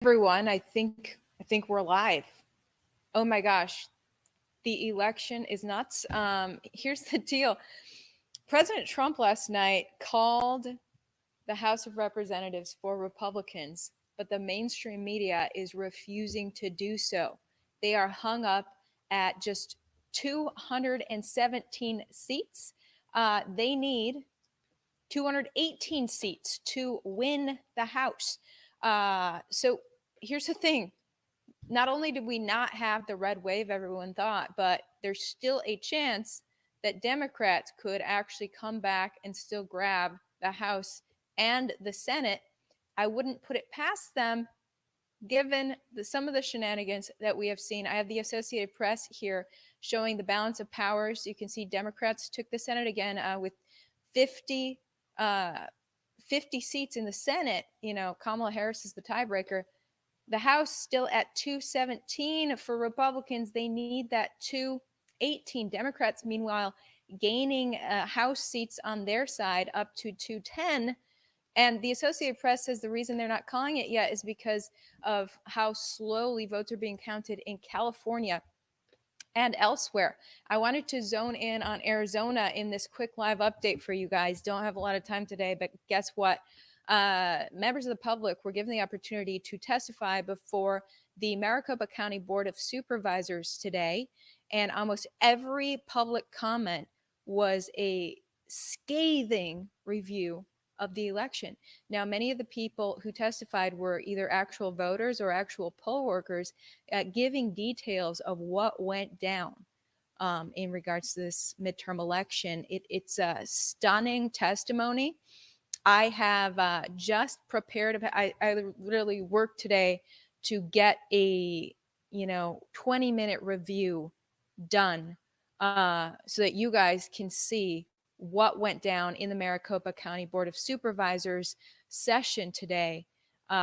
Everyone, I think we're live. Oh my gosh, the election is nuts. Here's the deal. President Trump last night called the House of Representatives for Republicans, but the mainstream media is refusing to do so. They are hung up at just 217 seats. They need 218 seats to win the House. So here's the thing. Not only did we not have the red wave everyone thought, but there's still a chance that Democrats could actually come back and still grab the House and the Senate. I wouldn't put it past them given some of the shenanigans that we have seen. I have the Associated Press here showing the balance of powers. You can see Democrats took the Senate again with 50 seats in the Senate. Kamala Harris is the tiebreaker. The House still at 217 for Republicans. They need that 218. Democrats, meanwhile, gaining House seats on their side up to 210. And the Associated Press says the reason they're not calling it yet is because of how slowly votes are being counted in California and elsewhere. I wanted to zone in on Arizona in this quick live update for you guys. Don't have a lot of time today, but guess what? Members of the public were given the opportunity to testify before the Maricopa County Board of Supervisors today, and almost every public comment was a scathing review of the election. Now, many of the people who testified were either actual voters or actual poll workers giving details of what went down in regards to this midterm election. It's a stunning testimony. I have just prepared. I literally worked today to get a 20-minute review done so that you guys can see what went down in the Maricopa County Board of Supervisors session today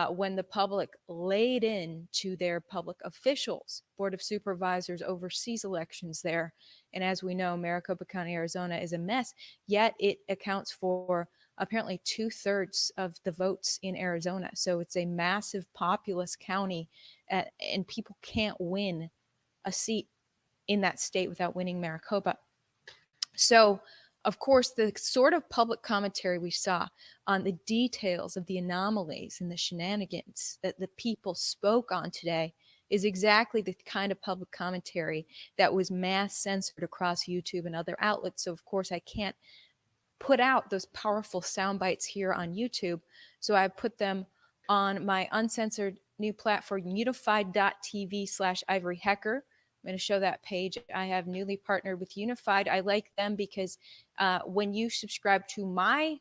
when the public laid in to their public officials. Board of Supervisors oversees elections there. And as we know, Maricopa County, Arizona is a mess, yet it accounts for apparently 2/3 of the votes in Arizona. So it's a massive populous county, and people can't win a seat in that state without winning Maricopa. So, of course, the sort of public commentary we saw on the details of the anomalies and the shenanigans that the people spoke on today is exactly the kind of public commentary that was mass censored across YouTube and other outlets. So, of course, I can't put out those powerful sound bites here on YouTube. So I put them on my uncensored new platform, unified.tv/ivoryhecker. I'm going to show that page. I have newly partnered with Unified. I like them because when you subscribe to my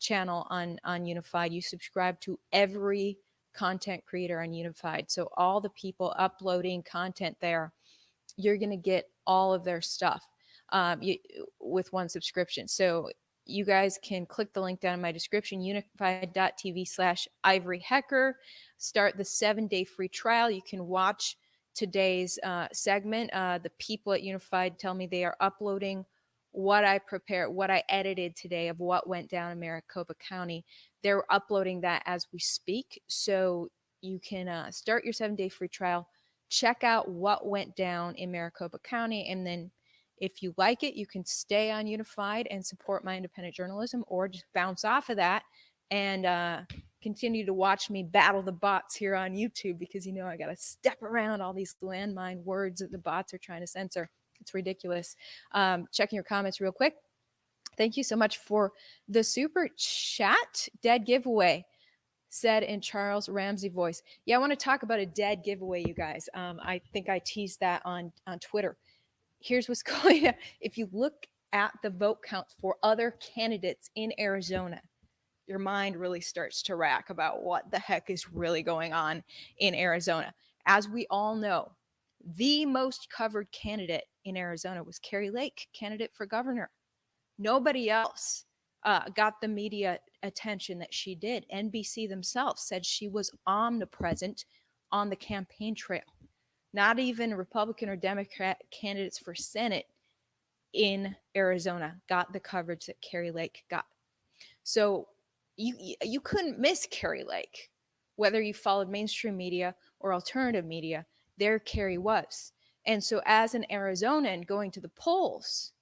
channel on Unified, you subscribe to every content creator on Unified. So all the people uploading content there, you're going to get all of their stuff with one subscription. So you guys can click the link down in my description, unified.tv/ivoryhecker. Start the 7-day free trial. You can watch today's segment. The people at Unified tell me they are uploading what I prepared, what I edited today of what went down in Maricopa County. They're uploading that as we speak. So you can start your 7-day free trial, check out what went down in Maricopa County, and then if you like it, you can stay on Unified and support my independent journalism, or just bounce off of that and continue to watch me battle the bots here on YouTube, because I got to step around all these landmine words that the bots are trying to censor. It's ridiculous. Checking your comments real quick. Thank you so much for the super chat. Dead giveaway, said in Charles Ramsey voice. Yeah, I want to talk about a dead giveaway, you guys. I think I teased that on Twitter. Here's what's going on. If you look at the vote count for other candidates in Arizona, your mind really starts to rack about what the heck is really going on in Arizona. As we all know, the most covered candidate in Arizona was Kari Lake, candidate for governor. Nobody else got the media attention that she did. NBC themselves said she was omnipresent on the campaign trail. Not even Republican or Democrat candidates for Senate in Arizona got the coverage that Kari Lake got. So you couldn't miss Kari Lake. whether you followed mainstream media or alternative media, there Kerry was. And so as an Arizonan going to the polls,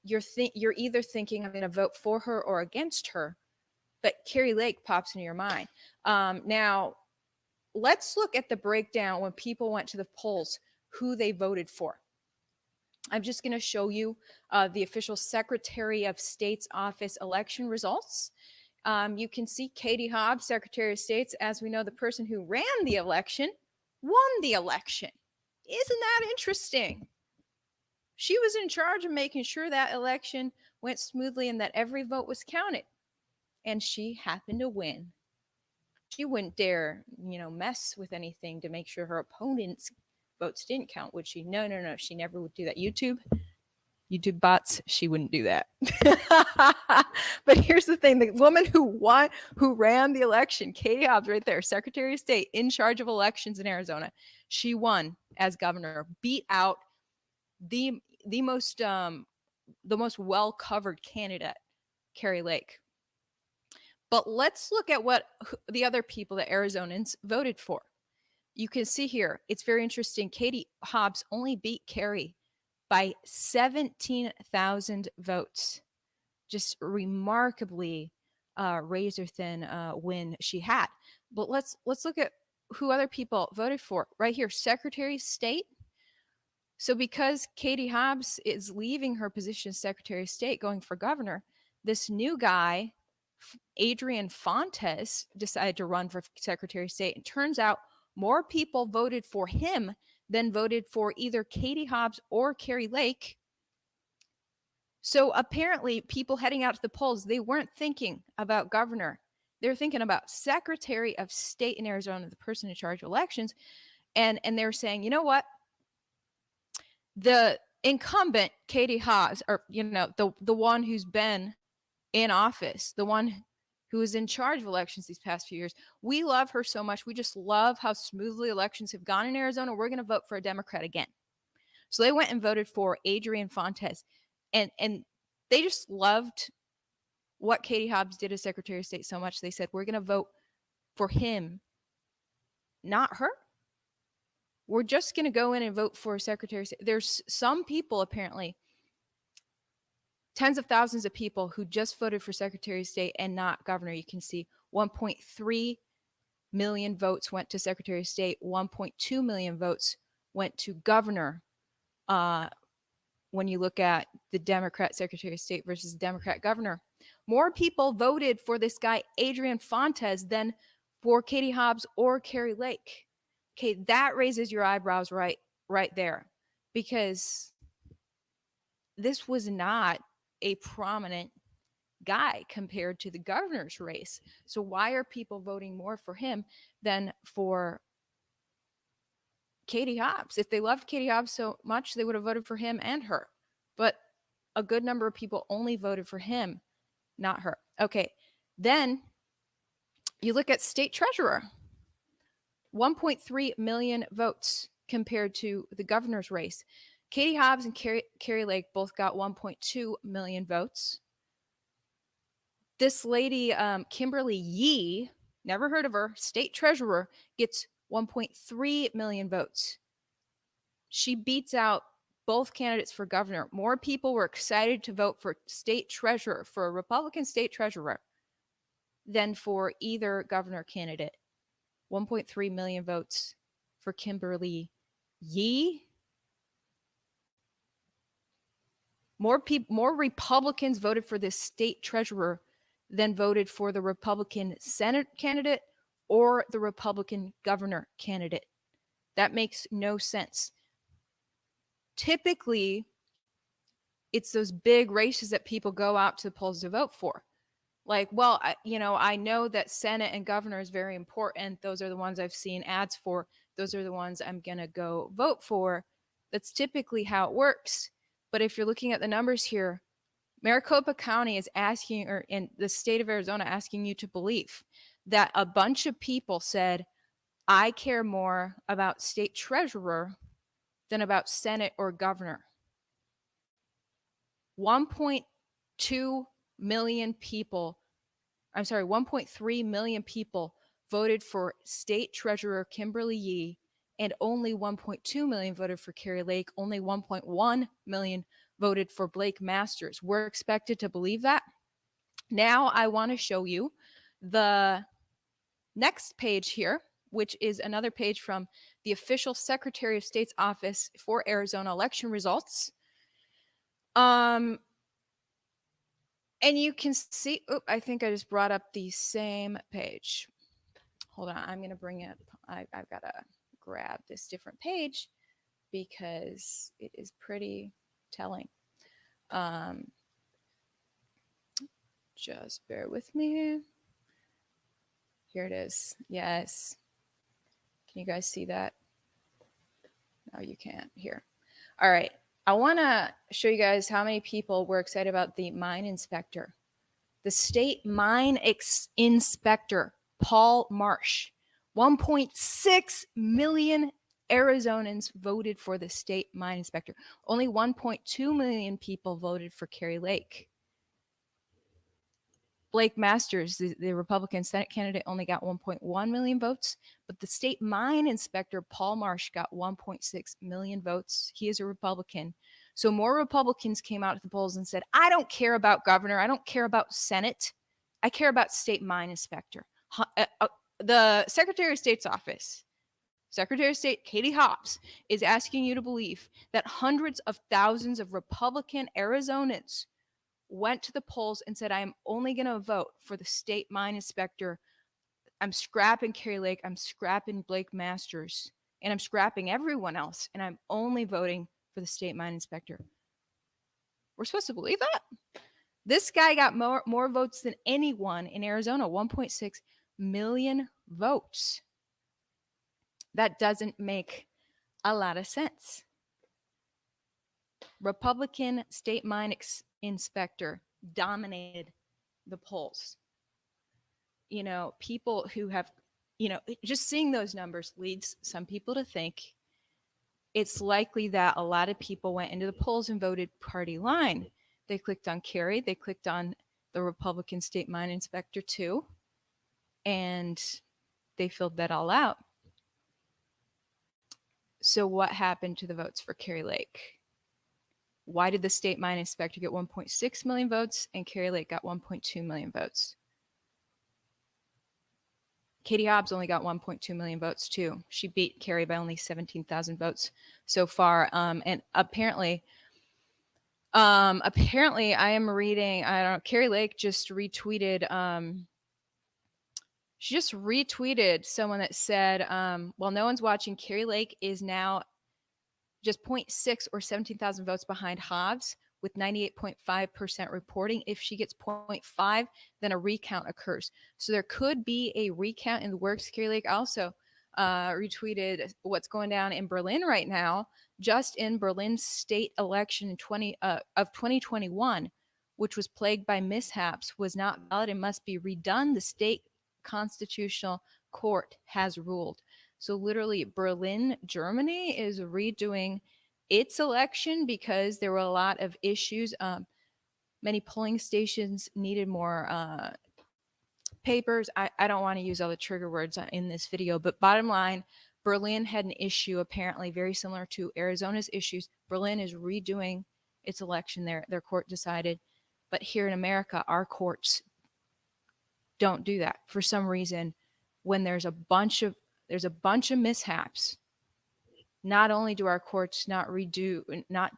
you're either thinking I'm going to vote for her or against her, but Kerry Lake pops into your mind. Now, let's look at the breakdown when people went to the polls, who they voted for. I'm just going to show you the official Secretary of State's office election results. You can see Katie Hobbs, Secretary of State, as we know, the person who ran the election, won the election. Isn't that interesting? She was in charge of making sure that election went smoothly and that every vote was counted. And she happened to win. She wouldn't dare, mess with anything to make sure her opponent's votes didn't count, would she? No. She never would do that. YouTube bots, she wouldn't do that. But here's the thing. The woman who ran the election, Katie Hobbs right there, Secretary of State in charge of elections in Arizona, she won as governor, beat out the most well-covered candidate, Kerry Lake. But let's look at what the other people that Arizonans voted for. You can see here, it's very interesting. Katie Hobbs only beat Kerry by 17,000 votes. Just remarkably razor-thin win she had. But let's look at who other people voted for. Right here, Secretary of State. So because Katie Hobbs is leaving her position as Secretary of State, going for governor, this new guy, Adrian Fontes, decided to run for Secretary of State. It turns out more people voted for him than voted for either Katie Hobbs or Kerry Lake. So apparently people heading out to the polls, they weren't thinking about governor. They're thinking about Secretary of State in Arizona, the person in charge of elections. And they're saying, you know what? The incumbent, Katie Hobbs, or, the one who's been in office, the one who is in charge of elections these past few years, we love her so much. We just love how smoothly elections have gone in Arizona. We're going to vote for a Democrat again. So they went and voted for Adrian Fontes. And they just loved what Katie Hobbs did as Secretary of State so much. They said, we're going to vote for him, not her. We're just going to go in and vote for Secretary of State. There's some people, apparently, tens of thousands of people who just voted for Secretary of State and not governor. You can see 1.3 million votes went to Secretary of State. 1.2 million votes went to governor. When you look at the Democrat Secretary of State versus Democrat governor, more people voted for this guy, Adrian Fontes, than for Katie Hobbs or Kerry Lake. Okay, that raises your eyebrows right there, because this was not a prominent guy compared to the governor's race. So why are people voting more for him than for Katie Hobbs? If they loved Katie Hobbs so much, they would have voted for him and her. But a good number of people only voted for him, not her. Okay, then you look at state treasurer. 1.3 million votes compared to the governor's race. Katie Hobbs and Kerry Lake both got 1.2 million votes. This lady, Kimberly Yee, never heard of her, state treasurer, gets 1.3 million votes. She beats out both candidates for governor. More people were excited to vote for state treasurer, for a Republican state treasurer, than for either governor candidate. 1.3 million votes for Kimberly Yee. More Republicans voted for this state treasurer than voted for the Republican Senate candidate or the Republican governor candidate. That makes no sense. Typically, it's those big races that people go out to the polls to vote for. Like, well, I know that Senate and governor is very important. Those are the ones I've seen ads for. Those are the ones I'm going to go vote for. That's typically how it works. But if you're looking at the numbers here, Maricopa County is asking, or in the state of Arizona, asking you to believe that a bunch of people said, I care more about state treasurer than about Senate or governor. 1.3 million people voted for State Treasurer Kimberly Yee, and only 1.2 million voted for Carrie Lake. Only 1.1 million voted for Blake Masters. We're expected to believe that. Now I want to show you the next page here, which is another page from the official Secretary of State's office for Arizona election results. And you can see, I think I just brought up the same page. Hold on, I'm going to bring it. I've got to grab this different page because it is pretty telling. Just bear with me. Here it is. Yes. Can you guys see that? No, you can't. Here. All right. I want to show you guys how many people were excited about the mine inspector. The state mine inspector, Paul Marsh. 1.6 million Arizonans voted for the state mine inspector. Only 1.2 million people voted for Carrie Lake. Blake Masters, the Republican Senate candidate, only got 1.1 million votes, but the state mine inspector, Paul Marsh, got 1.6 million votes. He is a Republican. So more Republicans came out at the polls and said, I don't care about governor. I don't care about Senate. I care about state mine inspector. The Secretary of State's office, Secretary of State Katie Hobbs, is asking you to believe that hundreds of thousands of Republican Arizonans went to the polls and said, I am only going to vote for the state mine inspector. I'm scrapping Carrie Lake. I'm scrapping Blake Masters. And I'm scrapping everyone else. And I'm only voting for the state mine inspector. We're supposed to believe that? This guy got more votes than anyone in Arizona, 1.6 million votes. That doesn't make a lot of sense. Republican state mine inspector dominated the polls. You know, people who have, you know, just seeing those numbers leads some people to think it's likely that a lot of people went into the polls and voted party line. They clicked on Carrie, they clicked on the Republican state mine inspector too, and they filled that all out. So what happened to the votes for Carrie Lake? Why did the state mine inspector get 1.6 million votes and Carrie Lake got 1.2 million votes? Katie Hobbs only got 1.2 million votes too. She beat Carrie by only 17,000 votes so far. And apparently I am reading, I don't know, Carrie Lake just retweeted, she just retweeted someone that said, well, no one's watching. Carrie Lake is now just 0.6 or 17,000 votes behind Hobbs with 98.5% reporting. If she gets 0.5, then a recount occurs. So there could be a recount in the works. Carrie Lake also retweeted what's going down in Berlin right now. Just in Berlin's state election in 2021, which was plagued by mishaps, was not valid and must be redone. The state constitutional court has ruled. So literally Berlin, Germany is redoing its election because there were a lot of issues. Many polling stations needed more papers. I don't want to use all the trigger words in this video, but bottom line, Berlin had an issue apparently very similar to Arizona's issues. Berlin is redoing its election there. Their court decided. But here in America, our courts don't do that. For some reason, when there's a bunch of mishaps, not only do our courts not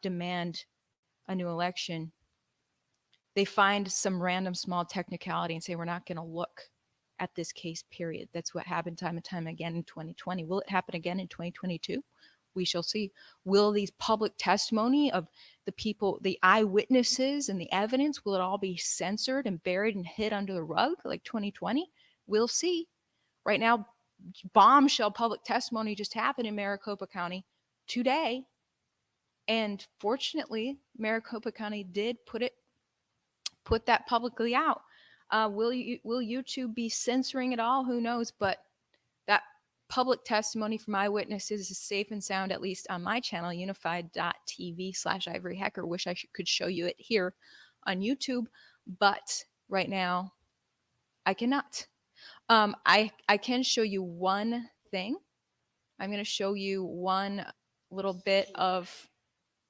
demand a new election, they find some random small technicality and say, we're not going to look at this case, period. That's what happened time and time again in 2020. Will it happen again in 2022? We shall see. Will these public testimony of the people, the eyewitnesses and the evidence, will it all be censored and buried and hid under the rug like 2020? We'll see. Right now, bombshell public testimony just happened in Maricopa County today. And fortunately, Maricopa County did put that publicly out. Will YouTube be censoring it all? Who knows? But that public testimony from eyewitnesses is safe and sound, at least on my channel, unified.tv/ivoryhecker. Wish I could show you it here on YouTube, but right now I cannot. I can show you one thing. I'm going to show you one little bit of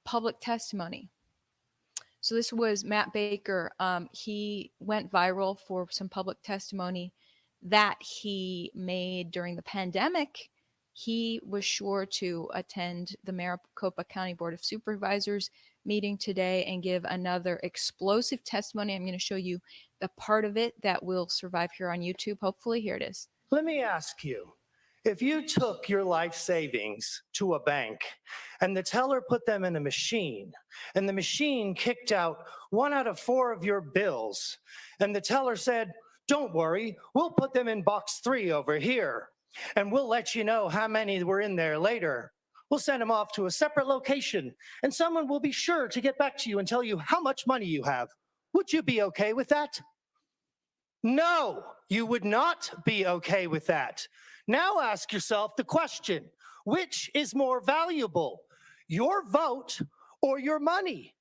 public testimony. So this was Matt Baker. He went viral for some public testimony that he made during the pandemic. He was sure to attend the Maricopa County Board of Supervisors meeting today and give another explosive testimony. I'm going to show you the part of it that will survive here on YouTube. Hopefully, here it is. Let me ask you, if you took your life savings to a bank and the teller put them in a machine and the machine kicked out 1 out of 4 of your bills and the teller said, "Don't worry, we'll put them in box 3 over here and we'll let you know how many were in there later. We'll send them off to a separate location and someone will be sure to get back to you and tell you how much money you have." Would you be okay with that? No, you would not be okay with that. Now ask yourself the question, which is more valuable, your vote or your money?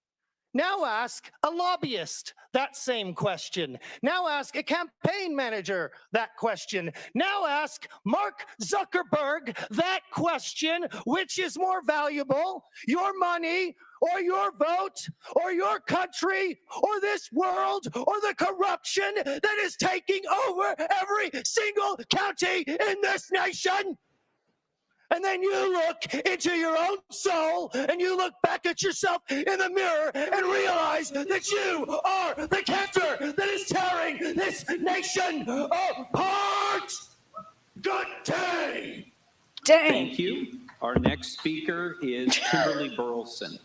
Now ask a lobbyist that same question. Now ask a campaign manager that question. Now ask Mark Zuckerberg that question, which is more valuable, your money or your vote or your country or this world or the corruption that is taking over every single county in this nation? And then you look into your own soul and you look back at yourself in the mirror and realize that you are the cancer that is tearing this nation apart. Good day. Dang. Thank you. Our next speaker is Kimberly Burleson.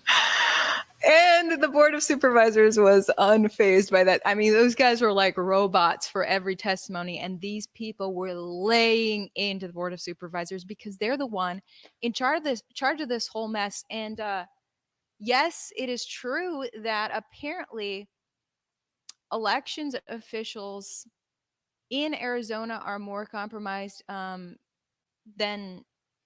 And the Board of Supervisors was unfazed by that. I mean, those guys were like robots for every testimony. And these people were laying into the Board of Supervisors because they're the one in charge of this whole mess. And yes, it is true that apparently elections officials in Arizona are more compromised than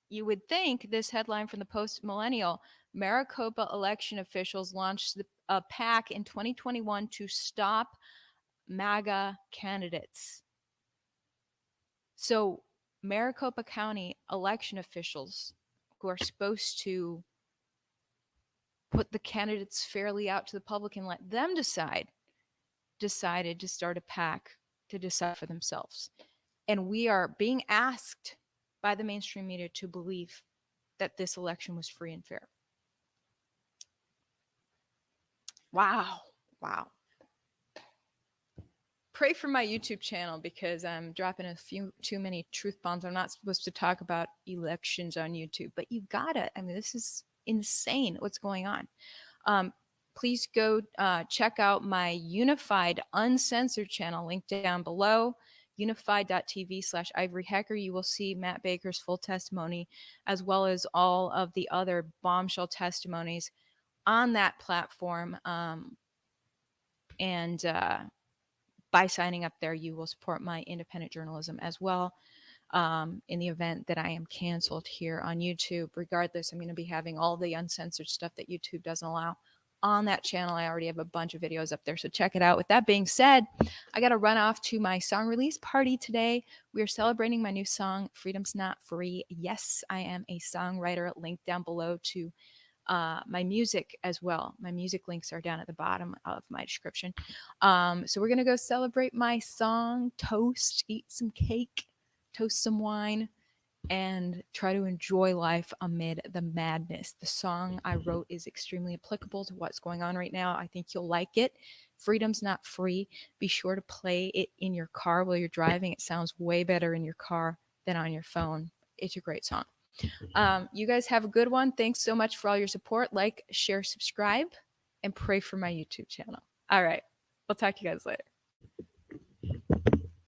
you would think. This headline from the Post Millennial: Maricopa election officials launched a PAC in 2021 to stop MAGA candidates. So Maricopa County election officials, who are supposed to put the candidates fairly out to the public and let them decide, decided to start a PAC to decide for themselves. And we are being asked by the mainstream media to believe that this election was free and fair. Wow. Pray for my YouTube channel because I'm dropping a few too many truth bombs. I'm not supposed to talk about elections on YouTube, but you gotta. I mean, this is insane what's going on. Please go check out my Unified Uncensored channel, linked down below. unified.tv/ivoryhecker. You will see Matt Baker's full testimony, as well as all of the other bombshell testimonies on that platform. And by signing up there, you will support my independent journalism as well. In the event that I am canceled here on YouTube, regardless, I'm going to be having all the uncensored stuff that YouTube doesn't allow on that channel. I already have a bunch of videos up there, so check it out. With that being said, I got to run off to my song release party today. We are celebrating my new song, Freedom's Not Free. Yes, I am a songwriter. Link down below to my music as well. My music links are down at the bottom of my description. So we're going to go celebrate my song, toast, eat some cake, toast some wine, and try to enjoy life amid the madness. The song I wrote is extremely applicable to what's going on right now. I think you'll like it. Freedom's Not Free. Be sure to play it in your car while you're driving. It sounds way better in your car than on your phone. It's a great song. You guys have a good one. Thanks so much for all your support. Like, share, subscribe, and pray for my YouTube channel. All right. We'll talk to you guys later.